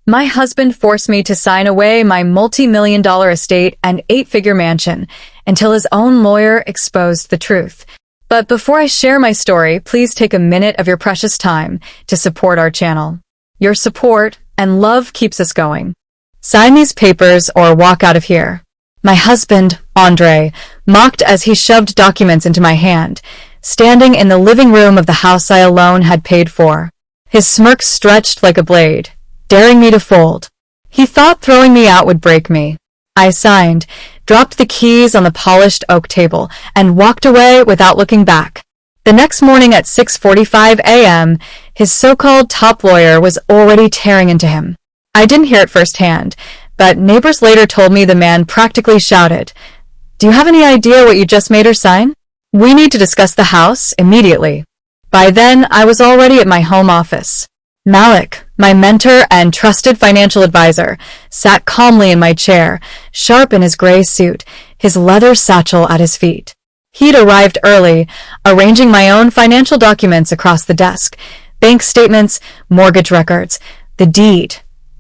My husband forced me to sign away my multi-million-dollar estate and eight-figure mansion until his own lawyer exposed the truth. But before I share my story, please take a minute of your precious time to support our channel. Your support and love keeps us going. Sign these papers or walk out of here. My husband, Andre, mocked as he shoved documents into my hand, standing in the living room of the house I alone had paid for. His smirk stretched like a blade, daring me to fold. He thought throwing me out would break me. I signed, dropped the keys on the polished oak table, and walked away without looking back. The next morning at 6:45 a.m., his so-called top lawyer was already tearing into him. I didn't hear it firsthand, but neighbors later told me the man practically shouted, "Do you have any idea what you just made her sign? We need to discuss the house immediately." By then, I was already at my home office. Malik, my mentor and trusted financial advisor, sat calmly in my chair, sharp in his gray suit, his leather satchel at his feet. He'd arrived early, arranging my own financial documents across the desk, bank statements, mortgage records, the deed,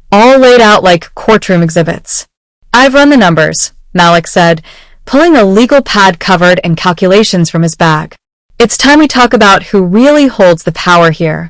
all laid out like courtroom exhibits. "I've run the numbers," Malik said, pulling a legal pad covered in calculations from his bag. "It's time we talk about who really holds the power here."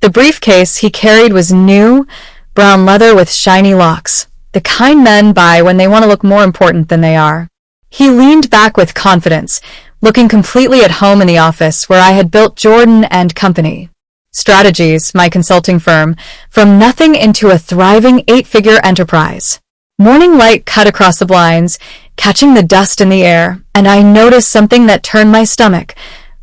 The briefcase he carried was new, brown leather with shiny locks, the kind men buy when they want to look more important than they are. He leaned back with confidence, looking completely at home in the office where I had built Jordan and Company Strategies, my consulting firm, from nothing into a thriving eight-figure enterprise. Morning light cut across the blinds, catching the dust in the air, and I noticed something that turned my stomach.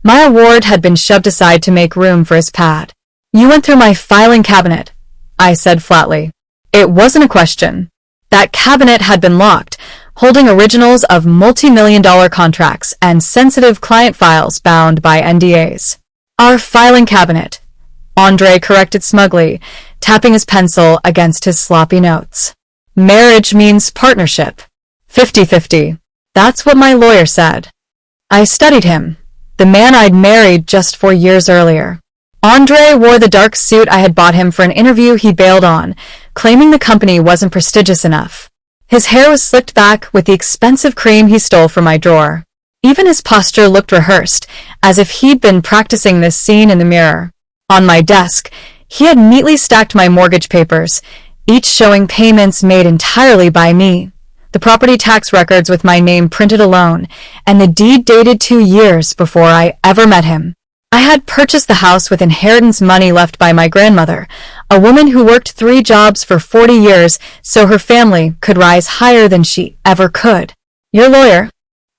My award had been shoved aside to make room for his pad. "You went through my filing cabinet," I said flatly. It wasn't a question. That cabinet had been locked, holding originals of multi-million-dollar contracts and sensitive client files bound by NDAs. "Our filing cabinet," Andre corrected smugly, tapping his pencil against his sloppy notes. "Marriage means partnership. 50-50. That's what my lawyer said." I studied him, the man I'd married just 4 years earlier. Andre wore the dark suit I had bought him for an interview he bailed on, claiming the company wasn't prestigious enough. His hair was slicked back with the expensive cream he stole from my drawer. Even his posture looked rehearsed, as if he'd been practicing this scene in the mirror. On my desk, he had neatly stacked my mortgage papers, each showing payments made entirely by me, the property tax records with my name printed alone, and the deed dated 2 years before I ever met him. I had purchased the house with inheritance money left by my grandmother, a woman who worked 3 jobs for 40 years so her family could rise higher than she ever could. "Your lawyer,"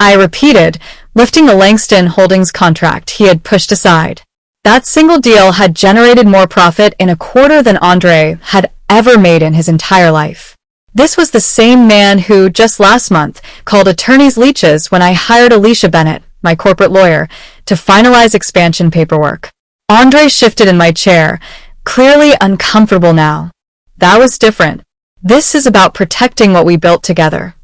I repeated, lifting the Langston Holdings contract he had pushed aside. That single deal had generated more profit in a quarter than Andre had ever made in his entire life. This was the same man who, just last month, called attorneys leeches when I hired Alicia Bennett, my corporate lawyer, to finalize expansion paperwork. Andre shifted in my chair, clearly uncomfortable now. That was different. This is about protecting what we built together.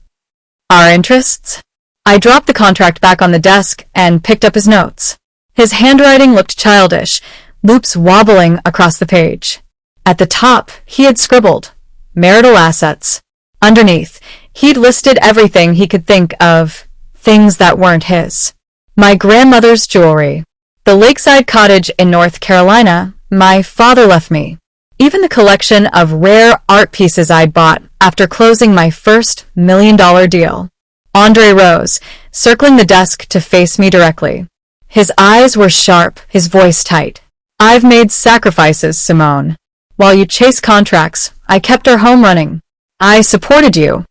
Our interests? I dropped the contract back on the desk and picked up his notes. His handwriting looked childish, loops wobbling across the page. At the top, he had scribbled, "Marital assets." Underneath, he'd listed everything he could think of, things that weren't his. My grandmother's jewelry, the lakeside cottage in North Carolina my father left me, even the collection of rare art pieces I'd bought after closing my first $1 million deal. Andre rose, circling the desk to face me directly. His eyes were sharp, his voice tight. "I've made sacrifices, Simone. While you chased contracts, I kept our home running. I supported you."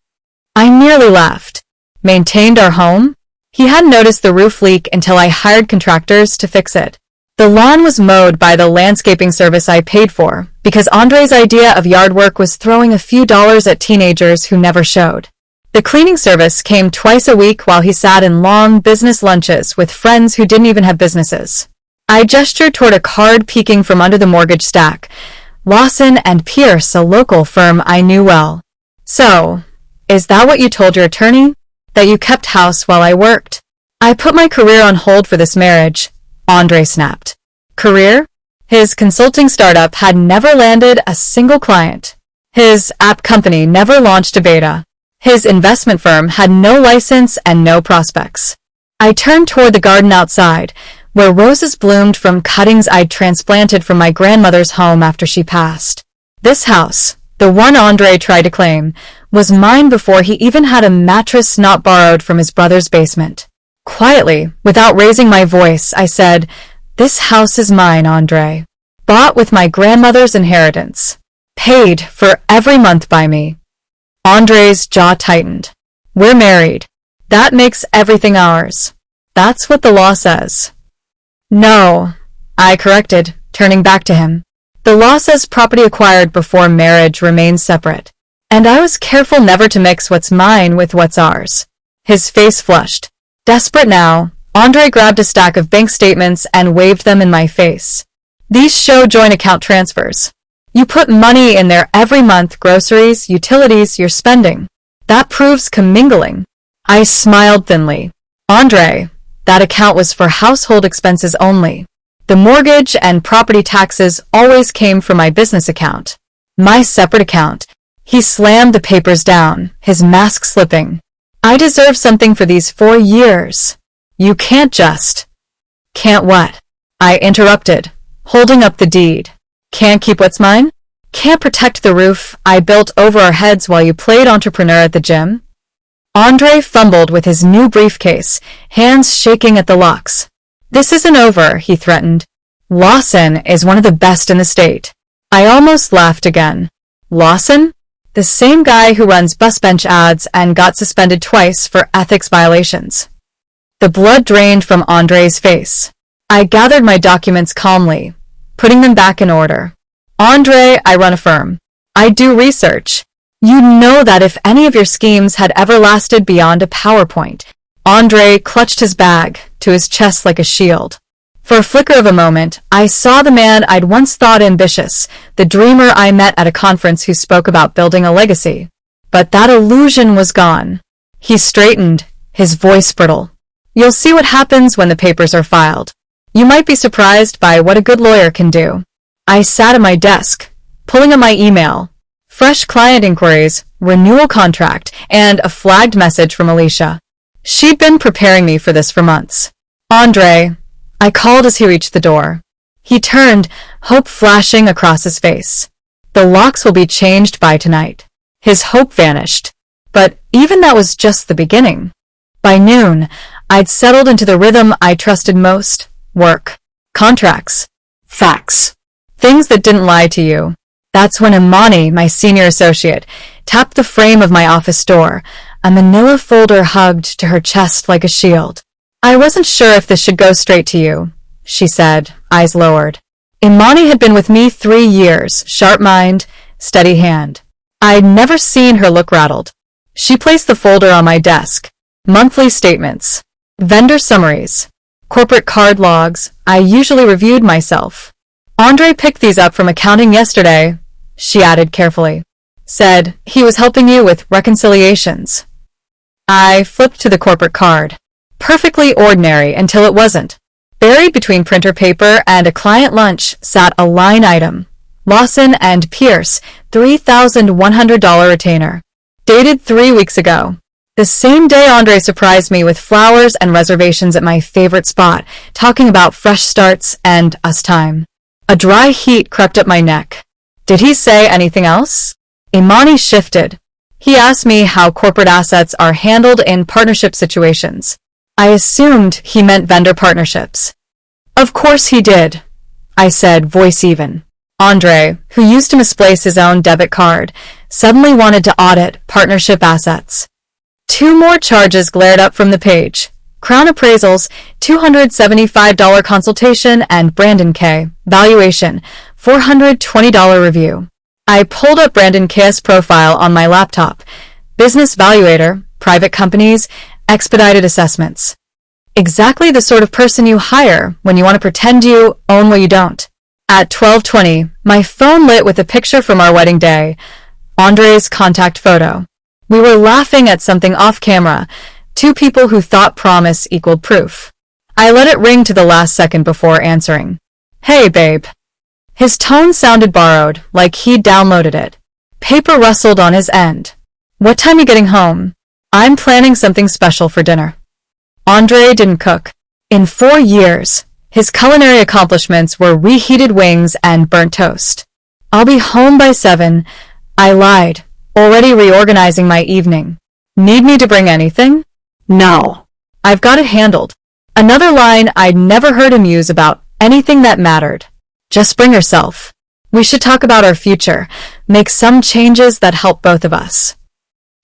I nearly laughed. Maintained our home? He hadn't noticed the roof leak until I hired contractors to fix it. The lawn was mowed by the landscaping service I paid for, because Andre's idea of yard work was throwing a few dollars at teenagers who never showed. The cleaning service came twice a week while he sat in long business lunches with friends who didn't even have businesses. I gestured toward a card peeking from under the mortgage stack. Lawson and Pierce, a local firm I knew well. "So, is that what you told your attorney? That you kept house while I worked?" "I put my career on hold for this marriage," Andre snapped. Career? His consulting startup had never landed a single client. His app company never launched a beta. His investment firm had no license and no prospects. I turned toward the garden outside, where roses bloomed from cuttings I'd transplanted from my grandmother's home after she passed. This house, the one Andre tried to claim, was mine before he even had a mattress not borrowed from his brother's basement. Quietly, without raising my voice, I said, "This house is mine, Andre. Bought with my grandmother's inheritance. Paid for every month by me." Andre's jaw tightened. "We're married. That makes everything ours. That's what the law says." "No," I corrected, turning back to him. "The law says property acquired before marriage remains separate, and I was careful never to mix what's mine with what's ours." His face flushed. Desperate now, Andre grabbed a stack of bank statements and waved them in my face. "These show joint account transfers. You put money in there every month, groceries, utilities, you're spending. That proves commingling." I smiled thinly. "Andre, that account was for household expenses only. The mortgage and property taxes always came from my business account. My separate account." He slammed the papers down, his mask slipping. "I deserve something for these 4 years. You can't just—" "Can't what?" I interrupted, holding up the deed. "Can't keep what's mine? Can't protect the roof I built over our heads while you played entrepreneur at the gym?" Andre fumbled with his new briefcase, hands shaking at the locks. "This isn't over," he threatened. "Lawson is one of the best in the state." I almost laughed again. "Lawson? The same guy who runs bus bench ads and got suspended twice for ethics violations." The blood drained from Andre's face. I gathered my documents calmly, putting them back in order. "Andre, I run a firm. I do research. You know that if any of your schemes had ever lasted beyond a PowerPoint." Andre clutched his bag to his chest like a shield. For a flicker of a moment, I saw the man I'd once thought ambitious, the dreamer I met at a conference who spoke about building a legacy. But that illusion was gone. He straightened, his voice brittle. "You'll see what happens when the papers are filed. You might be surprised by what a good lawyer can do." I sat at my desk, pulling up my email. Fresh client inquiries, renewal contract, and a flagged message from Alicia. She'd been preparing me for this for months. "Andre," I called as he reached the door. He turned, hope flashing across his face. "The locks will be changed by tonight." His hope vanished. But even that was just the beginning. By noon, I'd settled into the rhythm I trusted most: work, contracts, facts, things that didn't lie to you. That's when Imani, my senior associate, tapped the frame of my office door, a manila folder hugged to her chest like a shield. "I wasn't sure if this should go straight to you," she said, eyes lowered. Imani had been with me 3 years, sharp mind, steady hand. I'd never seen her look rattled. She placed the folder on my desk. Monthly statements, vendor summaries, corporate card logs. I usually reviewed myself. "Andre picked these up from accounting yesterday," she added carefully. "Said he was helping you with reconciliations." I flipped to the corporate card. Perfectly ordinary until it wasn't. Buried between printer paper and a client lunch sat a line item. Lawson and Pierce, $3,100 retainer. Dated 3 weeks ago. The same day Andre surprised me with flowers and reservations at my favorite spot, talking about fresh starts and us time. A dry heat crept up my neck. Did he say anything else? Imani shifted. He asked me how corporate assets are handled in partnership situations. I assumed he meant vendor partnerships. "Of course he did," I said, voice even. Andre, who used to misplace his own debit card, suddenly wanted to audit partnership assets. 2 more charges glared up from the page. Crown appraisals, $275 consultation, and Brandon K. valuation, $420 review. I pulled up Brandon K.'s profile on my laptop. Business valuator, private companies, expedited assessments. Exactly the sort of person you hire when you want to pretend you own what you don't. At 12:20, my phone lit with a picture from our wedding day. Andre's contact photo. We were laughing at something off camera, 2 people who thought promise equaled proof. I let it ring to the last second before answering. "Hey, babe." His tone sounded borrowed, like he'd downloaded it. Paper rustled on his end. What time you getting home? I'm planning something special for dinner. Andre didn't cook. In 4 years, his culinary accomplishments were reheated wings and burnt toast. I'll be home by 7. I lied, already reorganizing my evening. Need me to bring anything? No. I've got it handled. Another line I'd never heard him use about anything that mattered. Just bring yourself. We should talk about our future, make some changes that help both of us.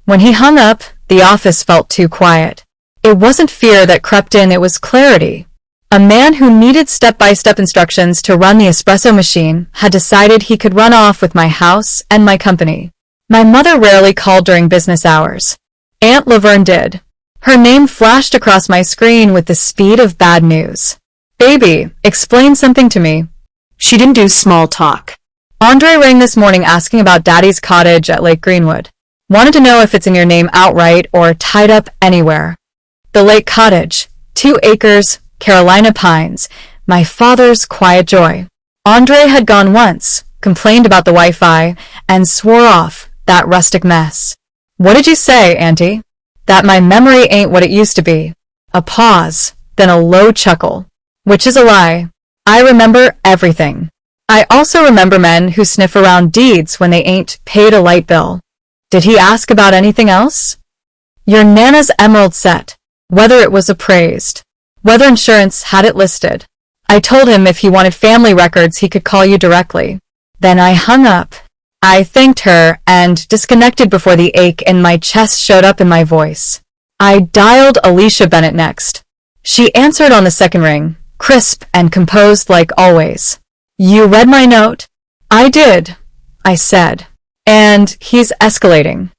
When he hung up, the office felt too quiet. It wasn't fear that crept in, it was clarity. A man who needed step-by-step instructions to run the espresso machine had decided he could run off with my house and my company. My mother rarely called during business hours. Aunt Laverne did. Her name flashed across my screen with the speed of bad news. Baby, explain something to me. She didn't do small talk. Andre rang this morning asking about Daddy's cottage at Lake Greenwood. Wanted to know if it's in your name outright or tied up anywhere. The Lake Cottage, 2 acres, Carolina Pines, my father's quiet joy. Andre had gone once, complained about the Wi-Fi, and swore off that rustic mess. What did you say, Auntie? That my memory ain't what it used to be. A pause, then a low chuckle. Which is a lie. I remember everything. I also remember men who sniff around deeds when they ain't paid a light bill. Did he ask about anything else? Your Nana's emerald set, whether it was appraised, whether insurance had it listed. I told him if he wanted family records he could call you directly. Then I hung up. I thanked her and disconnected before the ache in my chest showed up in my voice. I dialed Alicia Bennett next. She answered on the second ring, crisp and composed like always. You read my note? I did, I said. And he's escalating.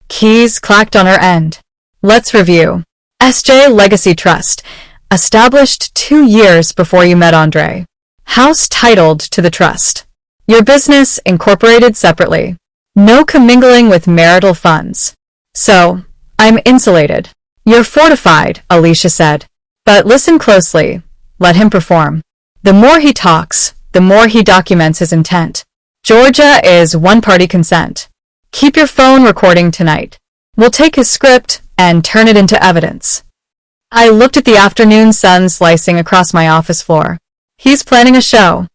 Keys clacked on her end. Let's review. SJ Legacy Trust, established 2 years before you met Andre. House titled to the trust. Your business incorporated separately. No commingling with marital funds. So, I'm insulated. You're fortified, Alicia said. But listen closely. Let him perform. The more he talks, the more he documents his intent. Georgia is one-party consent. Keep your phone recording tonight. We'll take his script and turn it into evidence. I looked at the afternoon sun slicing across my office floor. He's planning a show.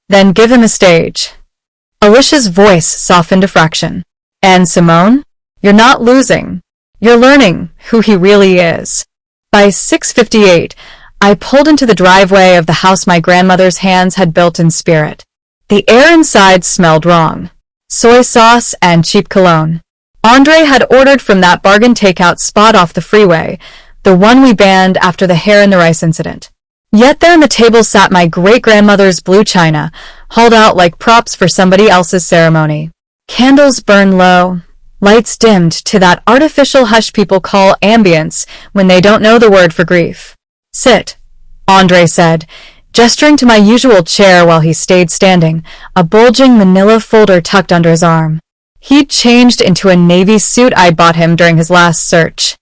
Then give him a stage. Alicia's voice softened a fraction. And Simone? You're not losing. You're learning who he really is. By 6:58, I pulled into the driveway of the house my grandmother's hands had built in spirit. The air inside smelled wrong. Soy sauce and cheap cologne. Andre had ordered from that bargain takeout spot off the freeway, the one we banned after the hair in the rice incident. Yet there on the table sat my great-grandmother's blue china, hauled out like props for somebody else's ceremony. Candles burned low, lights dimmed to that artificial hush people call ambience when they don't know the word for grief. Sit, Andre said, gesturing to my usual chair while he stayed standing, a bulging manila folder tucked under his arm. He'd changed into a navy suit I'd bought him during his last search.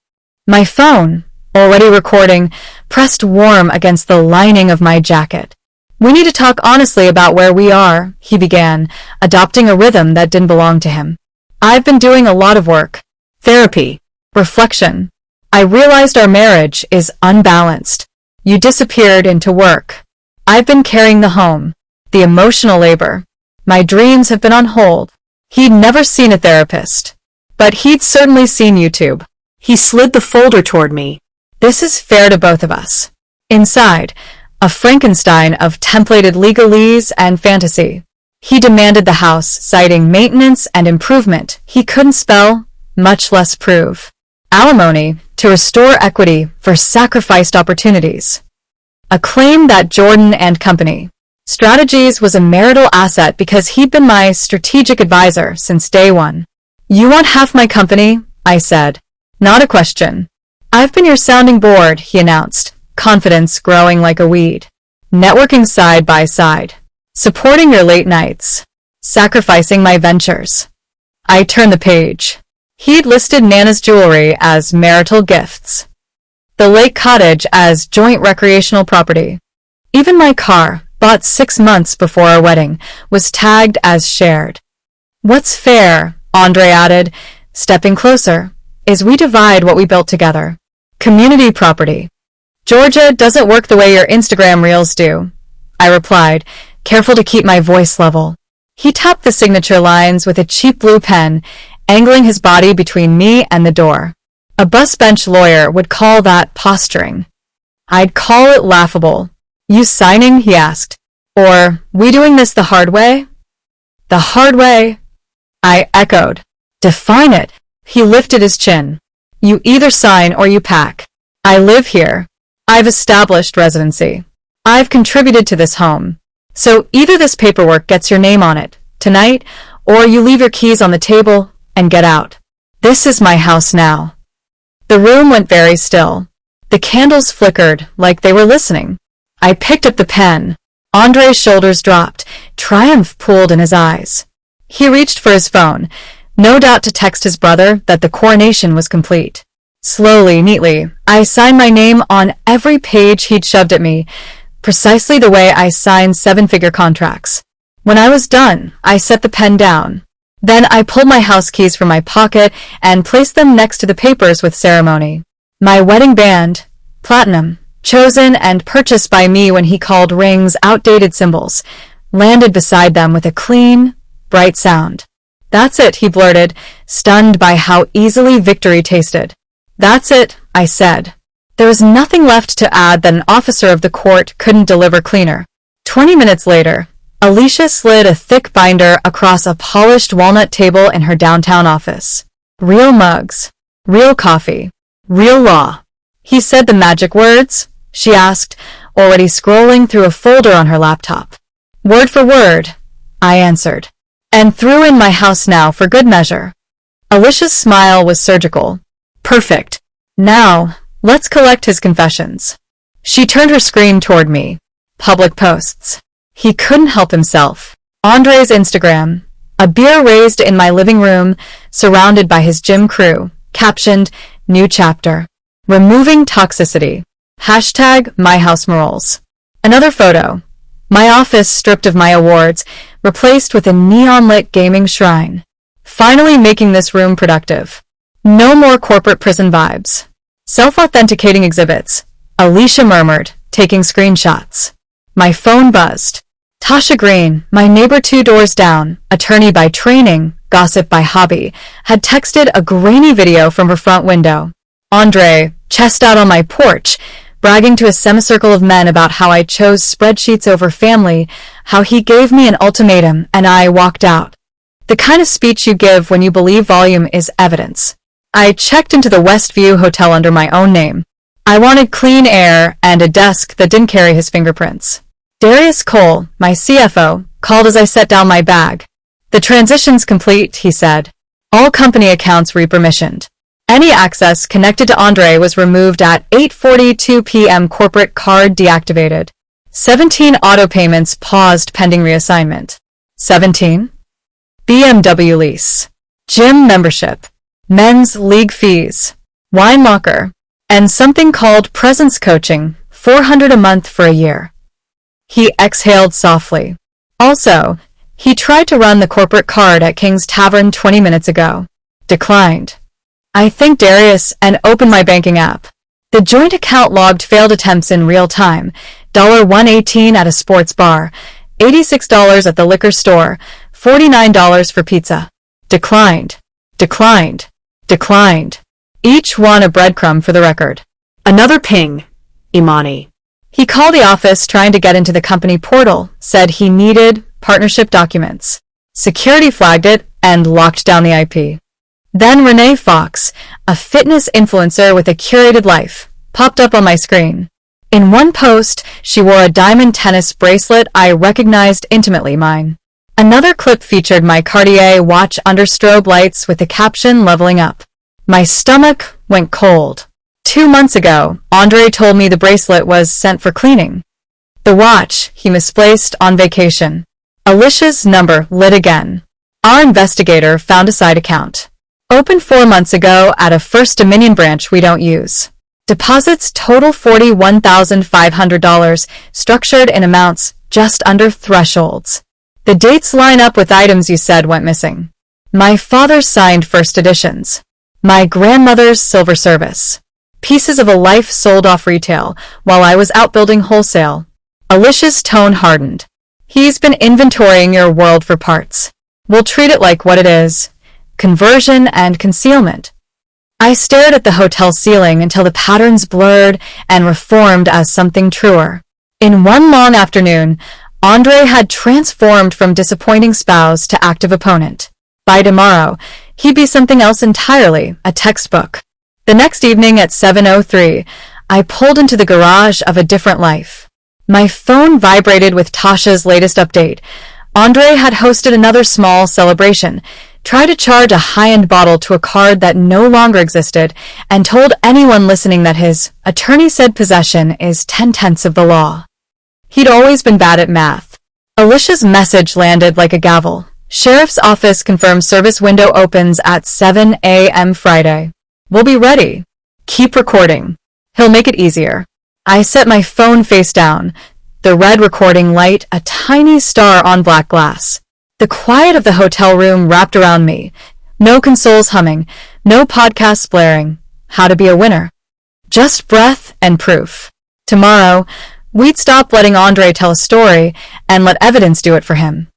My phone, already recording, pressed warm against the lining of my jacket. We need to talk honestly about where we are, he began, adopting a rhythm that didn't belong to him. I've been doing a lot of work. Therapy. Reflection. I realized our marriage is unbalanced. You disappeared into work. I've been carrying the home, the emotional labor. My dreams have been on hold. He'd never seen a therapist, but he'd certainly seen YouTube. He slid the folder toward me. This is fair to both of us. Inside, a Frankenstein of templated legalese and fantasy. He demanded the house, citing maintenance and improvement he couldn't spell, much less prove. Alimony to restore equity for sacrificed opportunities. A claim that Jordan and Company Strategies was a marital asset because he'd been my strategic advisor since day one. You want half my company? I said. Not a question. I've been your sounding board, he announced, confidence growing like a weed. Networking side by side. Supporting your late nights. Sacrificing my ventures. I turned the page. He'd listed Nana's jewelry as marital gifts. The Lake Cottage as joint recreational property. Even my car, bought 6 months before our wedding, was tagged as shared. What's fair? Andre added, stepping closer, is we divide what we built together. Community property. Georgia doesn't work the way your Instagram reels do, I replied, careful to keep my voice level. He tapped the signature lines with a cheap blue pen, angling his body between me and the door. A bus bench lawyer would call that posturing. I'd call it laughable. You signing? He asked. Or, we doing this the hard way? The hard way? I echoed. Define it. He lifted his chin. You either sign or you pack. I live here. I've established residency. I've contributed to this home. So either this paperwork gets your name on it, tonight, or you leave your keys on the table and get out. This is my house now. The room went very still. The candles flickered like they were listening. I picked up the pen. Andre's shoulders dropped. Triumph pooled in his eyes. He reached for his phone, no doubt to text his brother that the coronation was complete. Slowly, neatly, I signed my name on every page he'd shoved at me, precisely the way I signed seven-figure contracts. When I was done, I set the pen down. Then I pulled my house keys from my pocket and placed them next to the papers with ceremony. My wedding band, platinum, chosen and purchased by me when he called rings outdated symbols, landed beside them with a clean, bright sound. That's it, he blurted, stunned by how easily victory tasted. That's it, I said. There was nothing left to add that an officer of the court couldn't deliver cleaner. 20 minutes later, Alicia slid a thick binder across a polished walnut table in her downtown office. Real mugs. Real coffee. Real law. He said the magic words, she asked, already scrolling through a folder on her laptop. Word for word, I answered, and threw in my house now for good measure. Alicia's smile was surgical. Perfect. Now, let's collect his confessions. She turned her screen toward me. Public posts. He couldn't help himself. Andre's Instagram. A beer raised in my living room, surrounded by his gym crew, captioned, New Chapter. Removing toxicity. Hashtag MyHouseMorals. Another photo. My office stripped of my awards, replaced with a neon-lit gaming shrine. Finally making this room productive. No more corporate prison vibes. Self-authenticating exhibits. Alicia murmured, taking screenshots. My phone buzzed. Tasha Green, my neighbor 2 doors down, attorney by training, gossip by hobby, had texted a grainy video from her front window. Andre, chest out on my porch, bragging to a semicircle of men about how I chose spreadsheets over family, how he gave me an ultimatum and I walked out. The kind of speech you give when you believe volume is evidence. I checked into the Westview Hotel under my own name. I wanted clean air and a desk that didn't carry his fingerprints. Darius Cole, my CFO, called as I set down my bag. The transition's complete, he said. All company accounts re-permissioned. Any access connected to Andre was removed at 8:42 p.m. Corporate card deactivated. 17 auto payments paused pending reassignment. 17. BMW lease. Gym membership. Men's league fees. Wine locker. And something called presence coaching, $400 a month for a year. He exhaled softly. Also, he tried to run the corporate card at King's Tavern 20 minutes ago. Declined. I thanked Darius and opened my banking app. The joint account logged failed attempts in real time. $118 at a sports bar, $86 at the liquor store, $49 for pizza. Declined. Declined. Declined. Each one a breadcrumb for the record. Another ping. Imani. He called the office trying to get into the company portal, said he needed partnership documents. Security flagged it and locked down the IP. Then Renee Fox, a fitness influencer with a curated life, popped up on my screen. In one post, she wore a diamond tennis bracelet I recognized intimately mine. Another clip featured my Cartier watch under strobe lights with the caption leveling up. My stomach went cold. 2 months ago, Andre told me the bracelet was sent for cleaning. The watch he misplaced on vacation. Alicia's number lit again. Our investigator found a side account. Opened 4 months ago at a First Dominion branch we don't use. Deposits total $41,500, structured in amounts just under thresholds. The dates line up with items you said went missing. My father's signed first editions. My grandmother's silver service. Pieces of a life sold off retail while I was out building wholesale. Alicia's tone hardened. He's been inventorying your world for parts. We'll treat it like what it is. Conversion and concealment. I stared at the hotel ceiling until the patterns blurred and reformed as something truer. In one long afternoon, Andre had transformed from disappointing spouse to active opponent. By tomorrow, he'd be something else entirely, a textbook. The next evening at 7:03, I pulled into the garage of a different life. My phone vibrated with Tasha's latest update. Andre had hosted another small celebration, tried to charge a high-end bottle to a card that no longer existed, and told anyone listening that his attorney said possession is 10/10 of the law. He'd always been bad at math. Alicia's message landed like a gavel. Sheriff's office confirms service window opens at 7 a.m. Friday. We'll be ready. Keep recording. He'll make it easier. I set my phone face down, the red recording light a tiny star on black glass. The quiet of the hotel room wrapped around me. No consoles humming, no podcasts blaring. How to be a winner. Just breath and proof. Tomorrow, we'd stop letting Andre tell a story and let evidence do it for him.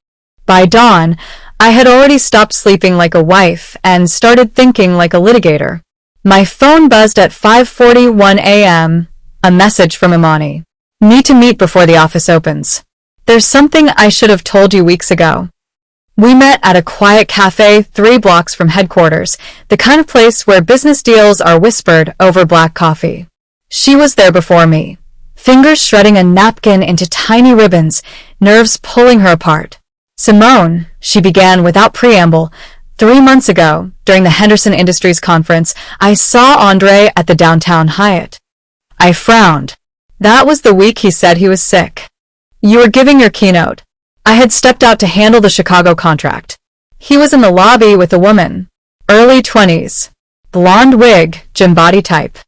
By dawn, I had already stopped sleeping like a wife and started thinking like a litigator. My phone buzzed at 5:41 a.m., a message from Imani. Need to meet before the office opens. There's something I should have told you weeks ago. We met at a quiet cafe 3 blocks from headquarters, the kind of place where business deals are whispered over black coffee. She was there before me, fingers shredding a napkin into tiny ribbons, nerves pulling her apart. Simone, she began without preamble, 3 months ago, during the Henderson Industries conference, I saw Andre at the downtown Hyatt. I frowned. That was the week he said he was sick. You were giving your keynote. I had stepped out to handle the Chicago contract. He was in the lobby with a woman, early 20s, blonde wig, gym body type.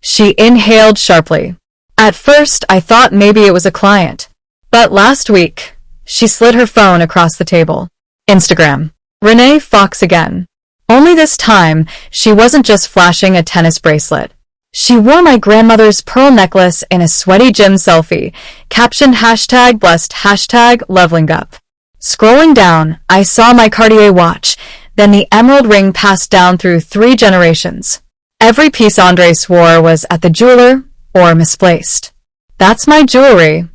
She inhaled sharply. At first, I thought maybe it was a client. But last week, she slid her phone across the table. Instagram. Renee Fox again. Only this time, she wasn't just flashing a tennis bracelet. She wore my grandmother's pearl necklace in a sweaty gym selfie, captioned #blessed #leveling up. Scrolling down, I saw my Cartier watch, then the emerald ring passed down through 3 generations. Every piece Andre swore was at the jeweler or misplaced. That's my jewelry,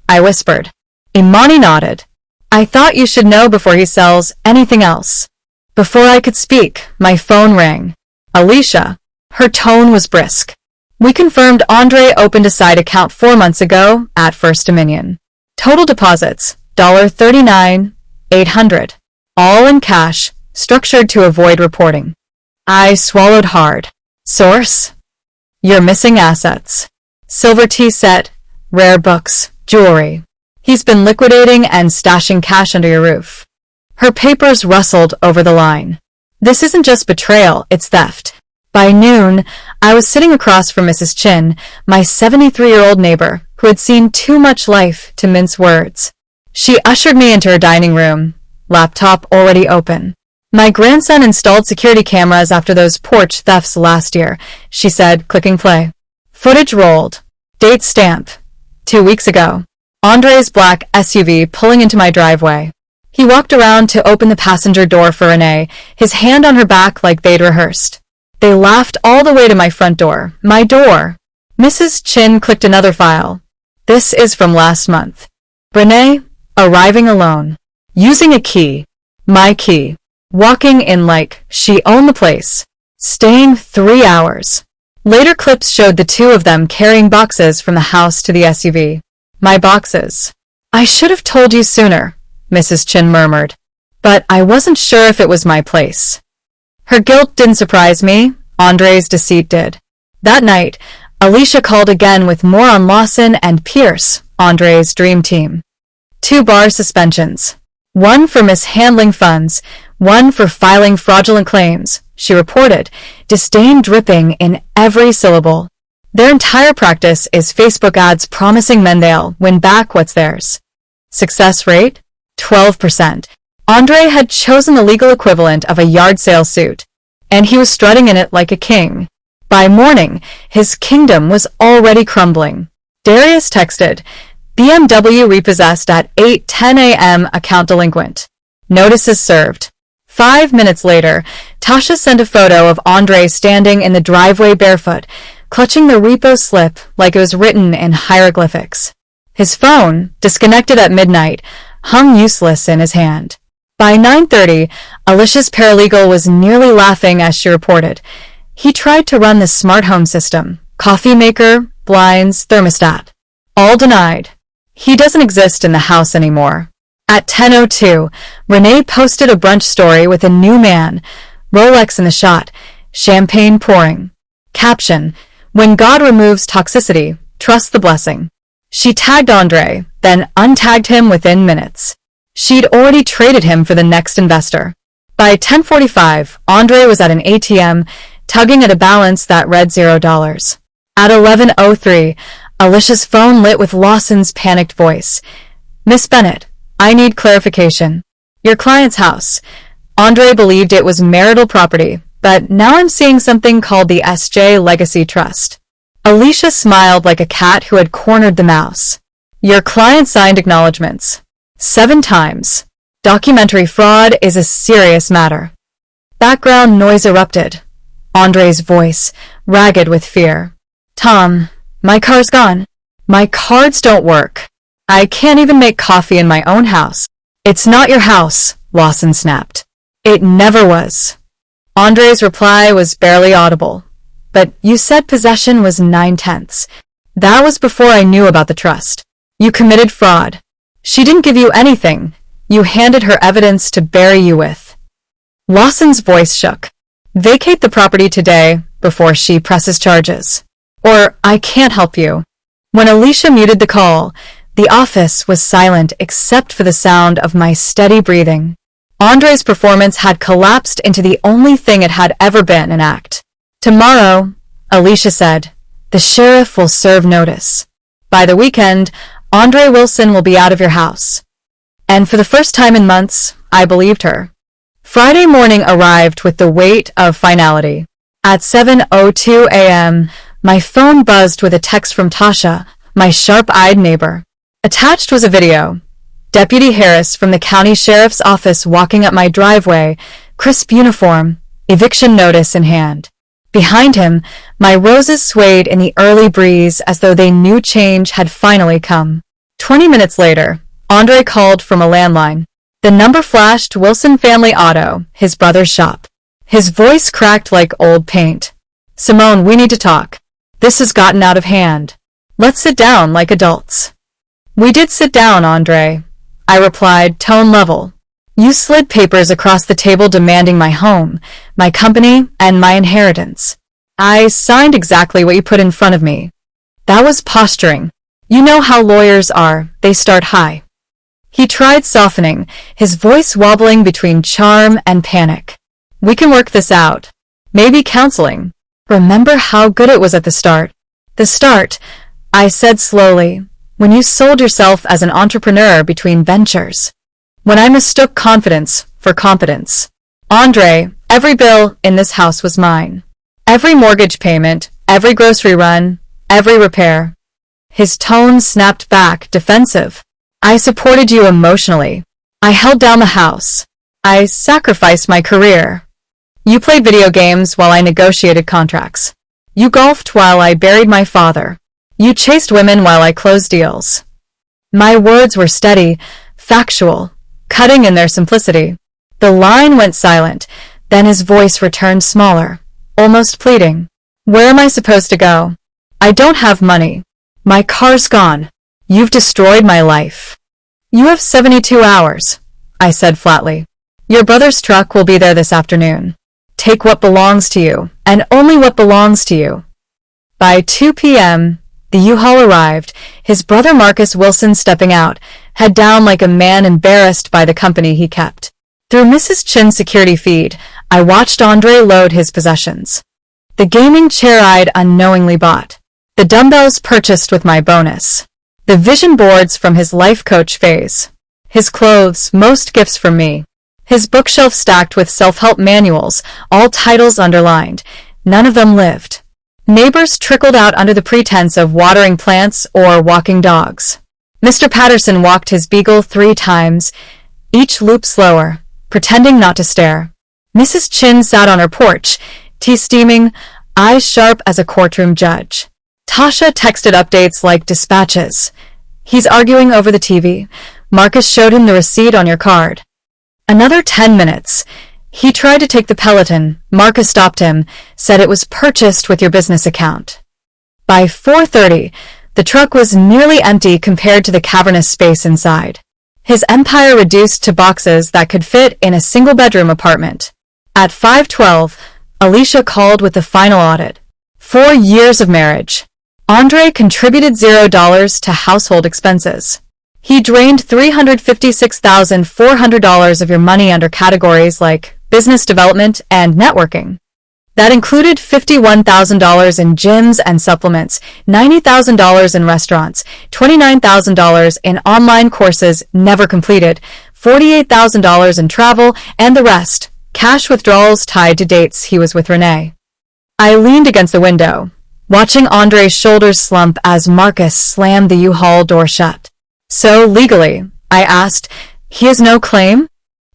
I whispered. Imani nodded. I thought you should know before he sells anything else. Before I could speak, my phone rang. Alicia. Her tone was brisk. We confirmed Andre opened a side account 4 months ago at First Dominion. Total deposits, $39,800. All in cash, structured to avoid reporting. I swallowed hard. Source? You're missing assets. Silver tea set, rare books, jewelry. He's been liquidating and stashing cash under your roof. Her papers rustled over the line. This isn't just betrayal, it's theft. By noon, I was sitting across from Mrs. Chin, my 73-year-old neighbor, who had seen too much life to mince words. She ushered me into her dining room, laptop already open. My grandson installed security cameras after those porch thefts last year, she said, clicking play. Footage rolled. Date stamp. 2 weeks ago. Andre's black SUV pulling into my driveway. He walked around to open the passenger door for Renee, his hand on her back like they'd rehearsed. They laughed all the way to my front door. My door. Mrs. Chin clicked another file. This is from last month. Renee, arriving alone. Using a key. My key. Walking in like she owned the place. Staying 3 hours. Later clips showed the 2 of them carrying boxes from the house to the SUV. My boxes. I should have told you sooner, Mrs. Chin murmured. But I wasn't sure if it was my place. Her guilt didn't surprise me. Andre's deceit did. That night, Alicia called again with more on Lawson and Pierce, Andre's dream team. 2 bar suspensions. 1 for mishandling funds, 1 for filing fraudulent claims, she reported, disdain dripping in every syllable. Their entire practice is Facebook ads promising men they'll win back what's theirs. Success rate? 12%. Andre had chosen the legal equivalent of a yard sale suit, and he was strutting in it like a king. By morning, his kingdom was already crumbling. Darius texted, BMW repossessed at 8:10 a.m. account delinquent. Notices served. 5 minutes later, Tasha sent a photo of Andre standing in the driveway barefoot, clutching the repo slip like it was written in hieroglyphics. His phone, disconnected at midnight, hung useless in his hand. By 9:30, Alicia's paralegal was nearly laughing as she reported. He tried to run the smart home system, coffee maker, blinds, thermostat. All denied. He doesn't exist in the house anymore. At 10:02, Renee posted a brunch story with a new man, Rolex in the shot, champagne pouring. Caption, when God removes toxicity, trust the blessing. She tagged Andre, then untagged him within minutes. She'd already traded him for the next investor. By 10:45, Andre was at an ATM, tugging at a balance that read $0. At 11:03, Alicia's phone lit with Lawson's panicked voice. Miss Bennett, I need clarification. Your client's house. Andre believed it was marital property, but now I'm seeing something called the S.J. Legacy Trust. Alicia smiled like a cat who had cornered the mouse. Your client signed acknowledgments. 7 times. Documentary fraud is a serious matter. Background noise erupted. Andre's voice, ragged with fear. Tom, my car's gone. My cards don't work. I can't even make coffee in my own house. It's not your house, Lawson snapped. It never was. Andre's reply was barely audible. But you said possession was 9/10. That was before I knew about the trust. You committed fraud. She didn't give you anything. You handed her evidence to bury you with. Lawson's voice shook. Vacate the property today before she presses charges. Or I can't help you. When Alicia muted the call, the office was silent except for the sound of my steady breathing. Andre's performance had collapsed into the only thing it had ever been, an act. Tomorrow, Alicia said, the sheriff will serve notice. By the weekend, Andre Wilson will be out of your house. And for the first time in months, I believed her. Friday morning arrived with the weight of finality. At 7:02 a.m., my phone buzzed with a text from Tasha, my sharp-eyed neighbor. Attached was a video. Deputy Harris from the county sheriff's office walking up my driveway, crisp uniform, eviction notice in hand. Behind him, my roses swayed in the early breeze as though they knew change had finally come. 20 minutes later, Andre called from a landline. The number flashed Wilson Family Auto, his brother's shop. His voice cracked like old paint. Simone, we need to talk. This has gotten out of hand. Let's sit down like adults. We did sit down, Andre. I replied, tone level. You slid papers across the table demanding my home, my company, and my inheritance. I signed exactly what you put in front of me. That was posturing. You know how lawyers are, they start high. He tried softening, his voice wobbling between charm and panic. We can work this out. Maybe counseling. Remember how good it was at the start. The start, I said slowly, when you sold yourself as an entrepreneur between ventures. When I mistook confidence for competence. Andre, every bill in this house was mine. Every mortgage payment, every grocery run, every repair. His tone snapped back, defensive. I supported you emotionally. I held down the house. I sacrificed my career. You played video games while I negotiated contracts. You golfed while I buried my father. You chased women while I closed deals. My words were steady, factual, cutting in their simplicity. The line went silent, then his voice returned smaller, almost pleading. Where am I supposed to go? I don't have money. My car's gone. You've destroyed my life. You have 72 hours, I said flatly. Your brother's truck will be there this afternoon. Take what belongs to you, and only what belongs to you. By 2 p.m., the U-Haul arrived, his brother Marcus Wilson stepping out, head down like a man embarrassed by the company he kept. Through Mrs. Chin's security feed, I watched Andre load his possessions. The gaming chair I'd unknowingly bought. The dumbbells purchased with my bonus. The vision boards from his life coach phase. His clothes, most gifts from me. His bookshelf stacked with self-help manuals, all titles underlined. None of them lived. Neighbors trickled out under the pretense of watering plants or walking dogs. Mr. Patterson walked his beagle 3 times, each loop slower, pretending not to stare. Mrs. Chin sat on her porch, tea steaming, eyes sharp as a courtroom judge. Tasha texted updates like dispatches. He's arguing over the TV. Marcus showed him the receipt on your card. Another 10 minutes. He tried to take the Peloton. Marcus stopped him, said it was purchased with your business account. By 4:30, the truck was nearly empty compared to the cavernous space inside. His empire reduced to boxes that could fit in a single-bedroom apartment. At 5:12, Alicia called with the final audit. 4 years of marriage. Andre contributed $0 to household expenses. He drained $356,400 of your money under categories like business development and networking. That included $51,000 in gyms and supplements, $90,000 in restaurants, $29,000 in online courses never completed, $48,000 in travel, and the rest, cash withdrawals tied to dates he was with Renee. I leaned against the window, watching Andre's shoulders slump as Marcus slammed the U-Haul door shut. So, legally, I asked, he has no claim?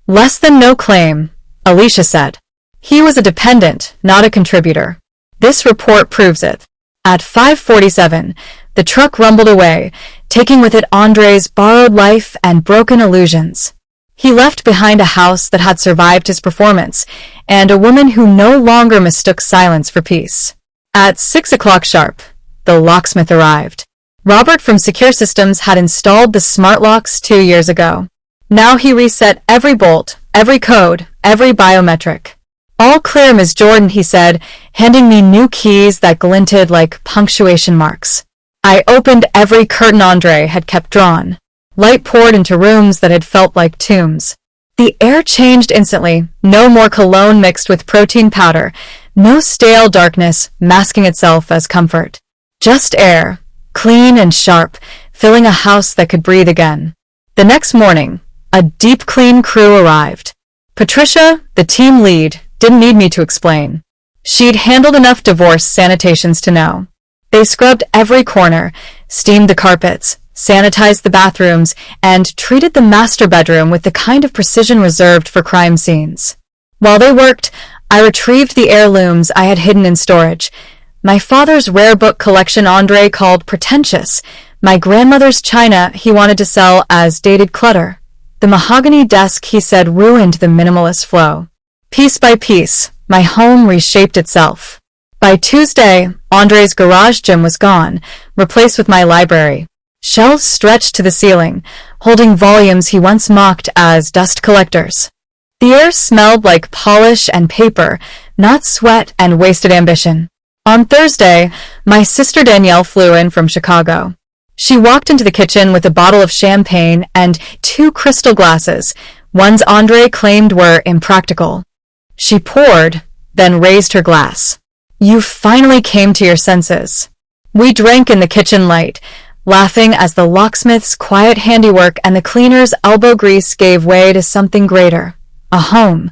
Less than no claim, Alicia said. He was a dependent, not a contributor. This report proves it. At 5:47, the truck rumbled away, taking with it Andre's borrowed life and broken illusions. He left behind a house that had survived his performance, and a woman who no longer mistook silence for peace. At 6 o'clock sharp, the locksmith arrived. Robert from Secure Systems had installed the smart locks 2 years ago. Now he reset every bolt, every code, every biometric. All clear, Ms. Jordan, he said, handing me new keys that glinted like punctuation marks. I opened every curtain Andre had kept drawn. Light poured into rooms that had felt like tombs. The air changed instantly, no more cologne mixed with protein powder, no stale darkness masking itself as comfort. Just air, clean and sharp, filling a house that could breathe again. The next morning, a deep clean crew arrived. Patricia, the team lead, didn't need me to explain. She'd handled enough divorce sanitations to know. They scrubbed every corner, steamed the carpets, sanitized the bathrooms, and treated the master bedroom with the kind of precision reserved for crime scenes. While they worked, I retrieved the heirlooms I had hidden in storage. My father's rare book collection Andre called pretentious, my grandmother's china he wanted to sell as dated clutter. The mahogany desk he said ruined the minimalist flow. Piece by piece, my home reshaped itself. By Tuesday, Andre's garage gym was gone, replaced with my library. Shelves stretched to the ceiling, holding volumes he once mocked as dust collectors. The air smelled like polish and paper, not sweat and wasted ambition. On Thursday, my sister Danielle flew in from Chicago. She walked into the kitchen with a bottle of champagne and 2 crystal glasses, ones Andre claimed were impractical. She poured, then raised her glass. You finally came to your senses. We drank in the kitchen light, laughing as the locksmith's quiet handiwork and the cleaner's elbow grease gave way to something greater. A home.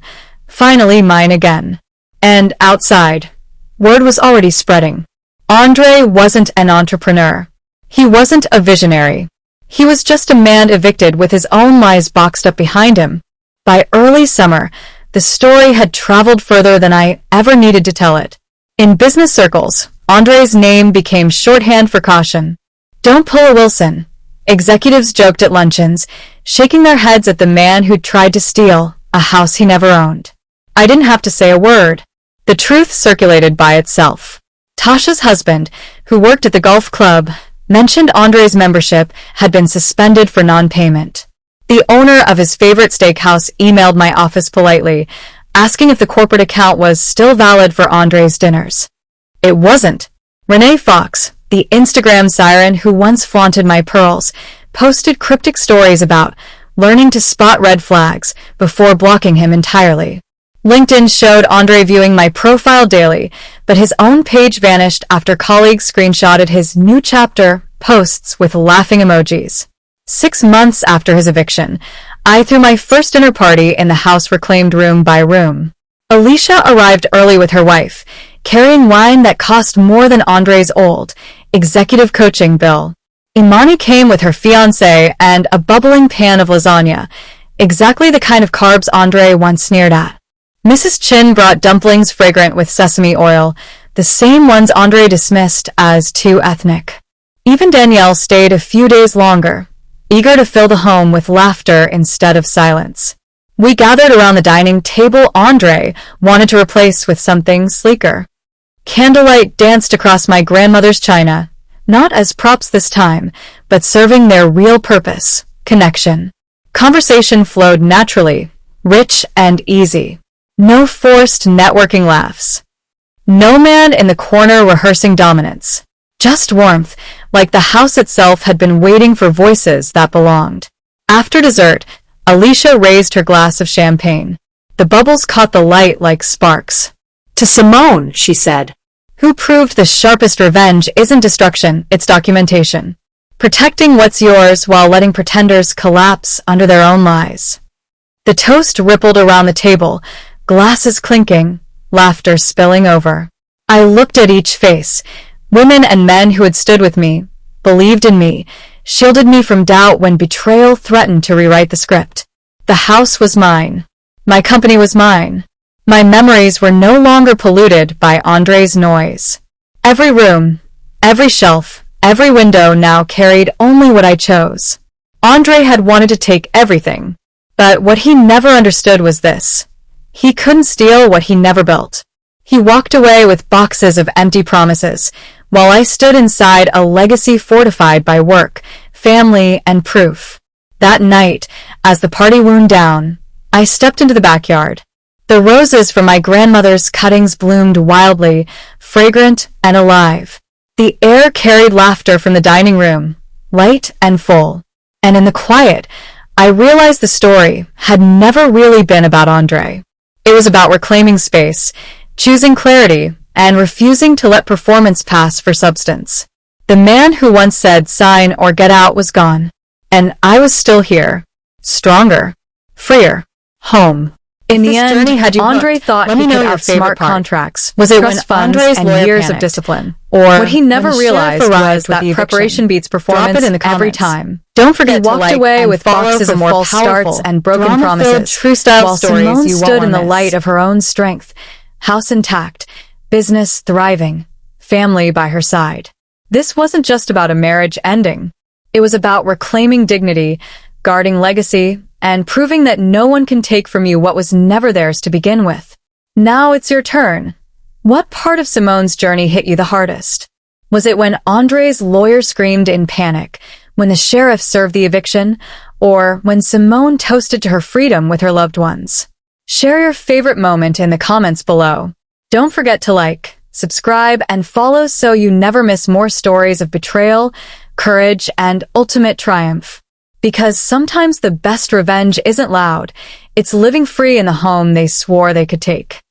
Finally mine again. And outside, word was already spreading. Andre wasn't an entrepreneur. He wasn't a visionary. He was just a man evicted with his own lies boxed up behind him. By early summer, the story had traveled further than I ever needed to tell it. In business circles, Andre's name became shorthand for caution. Don't pull a Wilson. Executives joked at luncheons, shaking their heads at the man who'd tried to steal a house he never owned. I didn't have to say a word. The truth circulated by itself. Tasha's husband, who worked at the golf club, mentioned Andre's membership had been suspended for non-payment. The owner of his favorite steakhouse emailed my office politely, asking if the corporate account was still valid for Andre's dinners. It wasn't. Renee Fox, the Instagram siren who once flaunted my pearls, posted cryptic stories about learning to spot red flags before blocking him entirely. LinkedIn showed Andre viewing my profile daily, but his own page vanished after colleagues screenshotted his new chapter posts with laughing emojis. 6 months after his eviction, I threw my first dinner party in the house, reclaimed room by room. Alicia arrived early with her wife, carrying wine that cost more than Andre's old executive coaching bill. Imani came with her fiancé and a bubbling pan of lasagna, exactly the kind of carbs Andre once sneered at. Mrs. Chin brought dumplings fragrant with sesame oil, the same ones Andre dismissed as too ethnic. Even Danielle stayed a few days longer, eager to fill the home with laughter instead of silence. We gathered around the dining table Andre wanted to replace with something sleeker. Candlelight danced across my grandmother's china, not as props this time, but serving their real purpose, connection. Conversation flowed naturally, rich and easy. No forced networking laughs. No man in the corner rehearsing dominance. Just warmth, like the house itself had been waiting for voices that belonged. After dessert, Alicia raised her glass of champagne. The bubbles caught the light like sparks. To Simone, she said. Who proved the sharpest revenge isn't destruction, it's documentation. Protecting what's yours while letting pretenders collapse under their own lies. The toast rippled around the table, glasses clinking, laughter spilling over. I looked at each face, women and men who had stood with me, believed in me, shielded me from doubt when betrayal threatened to rewrite the script. The house was mine. My company was mine. My memories were no longer polluted by Andre's noise. Every room, every shelf, every window now carried only what I chose. Andre had wanted to take everything, but what he never understood was this. He couldn't steal what he never built. He walked away with boxes of empty promises, while I stood inside a legacy fortified by work, family, and proof. That night, as the party wound down, I stepped into the backyard. The roses from my grandmother's cuttings bloomed wildly, fragrant and alive. The air carried laughter from the dining room, light and full. And in the quiet, I realized the story had never really been about Andre. It was about reclaiming space, choosing clarity, and refusing to let performance pass for substance. The man who once said sign or get out was gone, and I was still here, stronger, freer, home. In the end, Andre thought he could outsmart contracts. Was it when Andre's and years of discipline? Or what he never realized was that preparation beats performance every time. Don't forget to walk away with boxes of false starts and broken promises, true style while Simone stood in the light of her own strength, house intact, business thriving, family by her side. This wasn't just about a marriage ending. It was about reclaiming dignity, guarding legacy, and proving that no one can take from you what was never theirs to begin with. Now it's your turn. What part of Simone's journey hit you the hardest? Was it when Andre's lawyer screamed in panic, when the sheriff served the eviction, or when Simone toasted to her freedom with her loved ones? Share your favorite moment in the comments below. Don't forget to like, subscribe, and follow so you never miss more stories of betrayal, courage, and ultimate triumph. Because sometimes the best revenge isn't loud, it's living free in the home they swore they could take.